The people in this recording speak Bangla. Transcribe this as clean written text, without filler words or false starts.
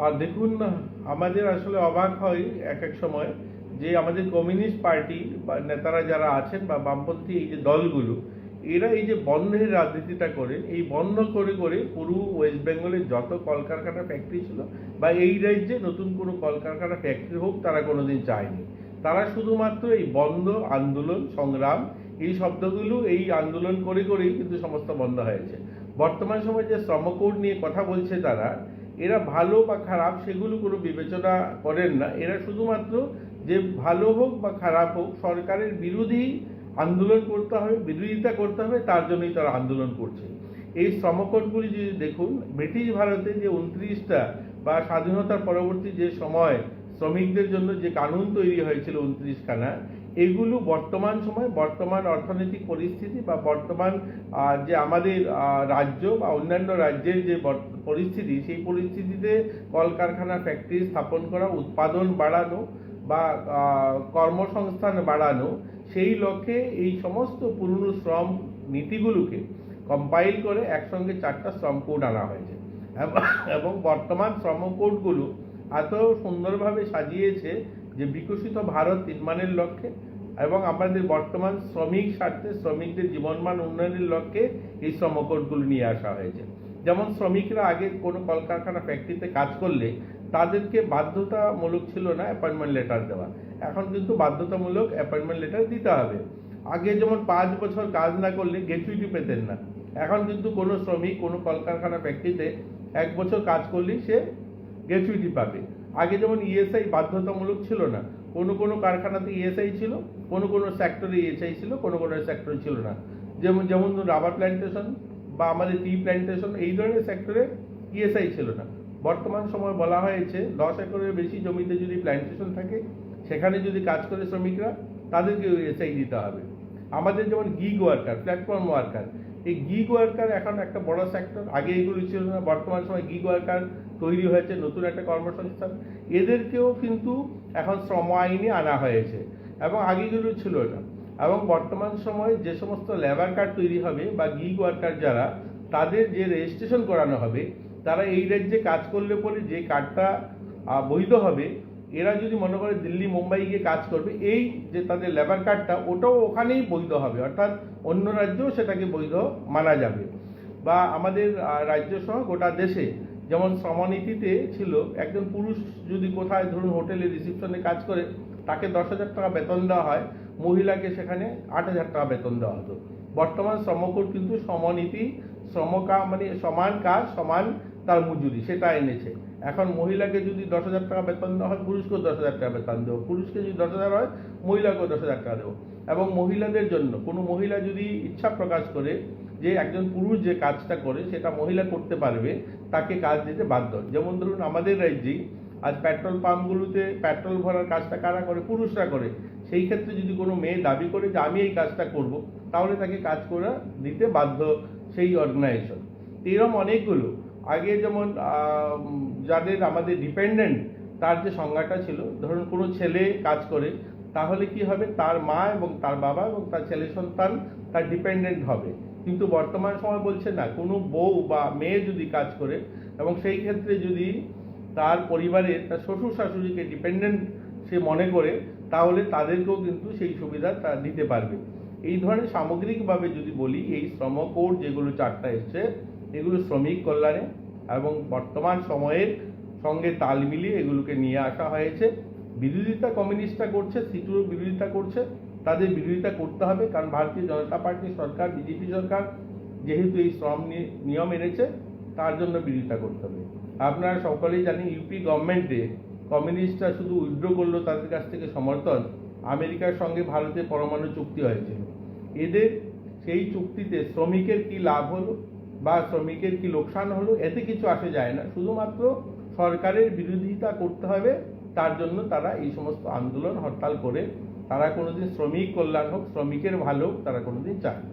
আর দেখুন না, আমাদের আসলে অবাক হয় এক এক সময় যে আমাদের কমিউনিস্ট পার্টি বা নেতারা যারা আছেন বা বামপন্থী এই যে দলগুলো, এরা এই যে বন্ধের রাজনীতিটা করে, এই বন্ধ করে করে পুরো ওয়েস্ট বেঙ্গলের যত কলকারখানা ফ্যাক্টরি ছিল বা এই রাজ্যে নতুন কোনো কলকারখানা ফ্যাক্টরি হোক তারা কোনোদিন চায়নি। তারা শুধুমাত্র এই বন্ধ, আন্দোলন, সংগ্রাম, এই শব্দগুলো এই আন্দোলন করে করেই কিন্তু সমস্ত বন্ধ হয়েছে। বর্তমান সময়ে যে শ্রমকোড নিয়ে কথা বলছে তারা, এরা ভালো বা খারাপ সেগুলো কোনো বিবেচনা করেন না। এরা শুধুমাত্র যে ভালো হোক বা খারাপ হোক সরকারের বিরোধী আন্দোলন করতে হবে, বিরোধিতা করতে হবে, তার জন্যই তারা আন্দোলন করছে। এই শ্রমকোডগুলি যদি দেখুন, ব্রিটিশ ভারতে যে 29টা বা স্বাধীনতার পরবর্তী যে সময় শ্রমিকদের জন্য যে কানুন তৈরি হয়েছিল 29খানা, এগুলো বর্তমান সময় বর্তমান অর্থনৈতিক পরিস্থিতি বা বর্তমান যে আমাদের রাজ্য বা অন্যান্য রাজ্যের যে পরিস্থিতি, সেই পরিস্থিতিতে কলকারখানা ফ্যাক্টরি স্থাপন করা, উৎপাদন বাড়ানো বা কর্মসংস্থান বাড়ানো, সেই লক্ষ্যে এই সমস্ত পুরনো শ্রম নীতিগুলোকে কম্পাইল করে একসঙ্গে 4টা শ্রম কোড আনা হয়েছে। এবং বর্তমান শ্রম কোডগুলো এত সুন্দরভাবে সাজিয়েছে যে বিকশিত ভারত নির্মাণের লক্ষ্যে এবং আমাদের বর্তমান শ্রমিক স্বার্থে, শ্রমিকদের জীবনমান উন্নয়নের লক্ষ্যে এই শ্রম কোডগুলো নিয়ে আসা হয়েছে। যেমন শ্রমিকরা আগে কোনো কলকারখানা ফ্যাক্টরিতে কাজ করলে তাদেরকে বাধ্যতামূলক ছিল না অ্যাপয়েন্টমেন্ট লেটার দেওয়া, এখন কিন্তু বাধ্যতামূলক অ্যাপয়েন্টমেন্ট লেটার দিতে হবে। আগে যেমন 5 বছর কাজ না করলে গ্র্যাচুইটি পেতেন না, এখন কিন্তু কোনো শ্রমিক কোনো কলকারখানা ফ্যাক্টরিতে 1 বছর কাজ করলেই সে গ্র্যাচুইটি পাবে। আগে যেমন ইএসআই বাধ্যতামূলক ছিল না, কোনো কোনো কারখানাতে ইএসআই ছিল, কোনো কোনো সেক্টরে ইএসআই ছিল, কোনো কোনো সেক্টরে ছিল না। যেমন যেমন রাবার প্ল্যান্টেশন বা আমাদের টি প্ল্যান্টেশন, এই ধরনের সেক্টরে ইএসআই ছিল না। বর্তমান সময় বলা হয়েছে 10 একরের বেশি জমিতে যদি প্ল্যান্টেশন থাকে, সেখানে যদি কাজ করে শ্রমিকরা, তাদেরকে ইএসআই দিতে হবে। আমাদের যেমন গিগ ওয়ার্কার, প্ল্যাটফর্ম ওয়ার্কার, এই গিগ ওয়ার্কার এখন একটা বড় সেক্টর, আগে এগুলো ছিল না। বর্তমান সময় গিগ ওয়ার্কার তৈরি হয়েছে, নতুন একটা কর্মসংস্থান, এদেরকেও কিন্তু এখন শ্রম আইনে আনা হয়েছে এবং আগেগুলো ছিল না। এবং বর্তমান সময়ে যে সমস্ত লেবার কার্ড তৈরি হবে বা গিগ ওয়ার্কার যারা, তাদের যে রেজিস্ট্রেশন করানো হবে, তারা এই রাজ্যে কাজ করলে পরে যে কার্ডটা বৈধ হবে, এরা যদি মনে করে দিল্লি, মুম্বাই গিয়ে কাজ করবে, এই যে তাদের লেবার কার্ডটা, ওটাও ওখানেই বৈধ হবে, অর্থাৎ অন্য রাজ্যেও সেটাকে বৈধ মানা যাবে। বা আমাদের রাজ্য সহ গোটা দেশে যেমন শ্রমনীতিতে ছিল, একজন পুরুষ যদি কোথায় ধরুন হোটেলে রিসেপশনে কাজ করে, তাকে 10,000 টাকা বেতন দেওয়া হয়, মহিলাকে সেখানে 8,000 টাকা বেতন দেওয়া হতো। বর্তমান শ্রমকোড কিন্তু সমনীতি, মানে সমান কাজ সমান তার মজুরি, সেটা এনেছে। এখন মহিলাকে যদি 10,000 টাকা বেতন দেওয়া হয়, পুরুষকেও 10,000 টাকা বেতন দেবো, পুরুষকে যদি 10,000 হয়, মহিলাকেও 10,000 টাকা দেবো। এবং মহিলাদের জন্য কোনো মহিলা যদি ইচ্ছা প্রকাশ করে যে একজন পুরুষ যে কাজটা করে সেটা মহিলা করতে পারবে, তাকে কাজ দিতে বাধ্য। যেমন ধরুন আমাদের রাজ্যেই আজ পেট্রোল পাম্পগুলোতে পেট্রোল ভরার কাজটা কারা করে? পুরুষরা করে। সেই ক্ষেত্রে যদি কোনো মেয়ে দাবি করে যে আমি এই কাজটা করব, তাহলে তাকে কাজ করে দিতে বাধ্য সেই অর্গানাইজেশন। এরকম অনেকগুলো, আগে যেমন যাদের আমাদের ডিপেন্ডেন্ট, তার যে সংজ্ঞাটা ছিল, ধরুন কোনো ছেলে কাজ করে, তাহলে কি হবে? তার মা এবং তার বাবা এবং তার ছেলে সন্তান তার ডিপেন্ডেন্ট হবে। কিন্তু বর্তমান সময় বলছে না, কোনো বউ বা মেয়ে যদি কাজ করে এবং সেই ক্ষেত্রে যদি তার পরিবারের তার শ্বশুর শাশুড়িকে ডিপেন্ডেন্ট সে মনে করে, তাহলে তাদেরকেও কিন্তু সেই সুবিধা তা দিতে পারবে। এই ধরনের সামগ্রিকভাবে যদি বলি, এই শ্রম কোড যেগুলো 4টা এসছে, এগুলো শ্রমিক কল্যাণে এবং বর্তমান সময়ের সঙ্গে তাল মিলিয়ে এগুলোকে নিয়ে আসা হয়েছে। বিরোধিতা কমিউনিস্টরা করছে, সিটুর বিরোধিতা করছে, তাদের বিরোধিতা করতে হবে, কারণ ভারতীয় জনতা পার্টি সরকার, বিজেপি সরকার যেহেতু এই শ্রম নিয়ম এনেছে, তার জন্য বিরোধিতা করতে হবে। আপনারা সকলেই জানেন, ইউপি গভর্নমেন্টে কমিউনিস্টরা শুধু উইথড্র করলো তাদের কাছ থেকে সমর্থন, আমেরিকার সঙ্গে ভারতের পরমাণু চুক্তি হয়েছিল। এদের সেই চুক্তিতে শ্রমিকের কি লাভ হলো বা শ্রমিকের কি লোকসান হলো, এতে কিছু আসে যায় না। শুধুমাত্র সরকারের বিরোধিতা করতে হবে, তার জন্য তারা এই সমস্ত আন্দোলন, হরতাল করে, তারা কোনোদিন শ্রমিক কল্যাণ হোক, শ্রমিকের ভালো হোক, তারা কোনোদিন চায় না।